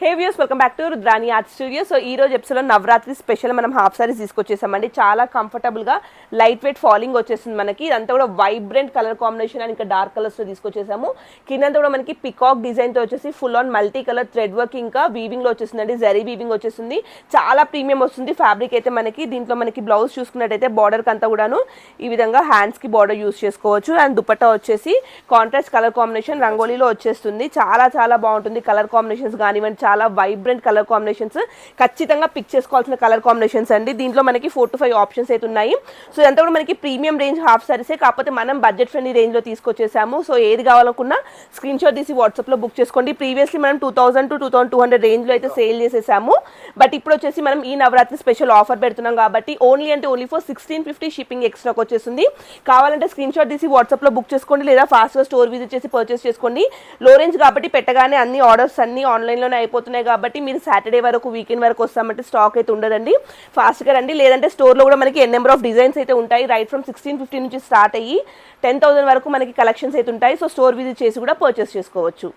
Hey views, welcome back to Rudrani art studio. So ఈ రోజు ఎపిసోడ్లో నవరాత్రి స్పెషల్ మనం హాఫ్ సారీస్ తీసుకొచ్చేసామండి. చాలా కంఫర్టబుల్గా లైట్ వెయిట్ ఫాలింగ్ వచ్చేస్తుంది మనకి. ఇదంతా కూడా వైబ్రెంట్ కలర్ కాంబినేషన్ అండ్ ఇంకా డార్క్ కలర్స్లో తీసుకొచ్చేసాము. కిందంతా కూడా మనకి పికాక్ డిజైన్తో వచ్చేసి full on multi colour thread work ఇంకా వీవింగ్లో వచ్చేసిందండి. జరీ వీవింగ్ వచ్చేసింది. చాలా ప్రీమియం వస్తుంది ఫ్యాబ్రిక్ అయితే మనకి. దీంట్లో మనకి బ్లౌజ్ చూసుకున్నట్టయితే బార్డర్కి అంతా కూడాను ఈ విధంగా హ్యాండ్స్కి బార్డర్ యూస్ చేసుకోవచ్చు. అండ్ దుపట్టా వచ్చేసి కాంట్రాస్ట్ కలర్ కాంబినేషన్ రంగోలీలో వచ్చేస్తుంది. చాలా చాలా బాగుంటుంది. కలర్ కాంబినేషన్స్ కానివ్వండి, చాలా వైబ్రెంట్ కలర్ కాంబినేషన్స్, ఖచ్చితంగా పిక్ చేసుకోవాల్సిన కలర్ కాంబినేషన్స్ అండి. దీంట్లో మనకి 4 to 5 ఆప్షన్స్ అయితే ఉన్నాయి. సో ఇదంతా కూడా మనకి ప్రీమియం రేంజ్ హాఫ్ సారీసే, కాకపోతే మనం బడ్జెట్ ఫ్రెండ్లీ రేంజ్లో తీసుకొచ్చేసాము. సో ఏది కావాలనుకున్నా స్క్రీన్ షాట్ తీసి వాట్సాప్లో బుక్ చేసుకోండి. ప్రీవియస్లీ మనం 2000 to 2200 రేంజ్లో అయితే సేల్ చేసేసాము. బట్ ఇప్పుడు వచ్చేసి మనం ఈ నవరాత్రి స్పెషల్ ఆఫర్ పెడుతున్నాం కాబట్టి ఓన్లీ ఫర్ 1650 షిప్పింగ్ ఎక్స్ట్రాకి వచ్చేస్తుంది. కావాలంటే స్క్రీన్ షాట్ తీసి వాట్సాప్లో బుక్ చేసుకోండి, లేదా ఫాస్ట్గా స్టోర్ విజిట్ చేసి పర్చేస్ చేసుకోండి. లో రేంజ్ కాబట్టి పెట్టగానే అన్ని ఆర్డర్స్ అన్ని ఆన్లైన్లోనే అయిపోతున్నాయి కాబట్టి మీరు సాటర్డే వరకు వీకెండ్ వరకు వస్తామంటే స్టాక్ అయితే ఉండదండి. ఫాస్ట్గా రండి. లేదంటే స్టోర్లో కూడా మనకి నెంబర్ ఆఫ్ డిజైన్స్ అయితే ఉంటాయి. రైట్ ఫ్రమ్ 1650 నుంచి స్టార్ట్ అయ్యి 10,000 వరకు మనకి కలెక్షన్స్ అయితే ఉంటాయి. సో స్టోర్ విజిట్ చేసి కూడా పర్చేస్ చేసుకోవచ్చు.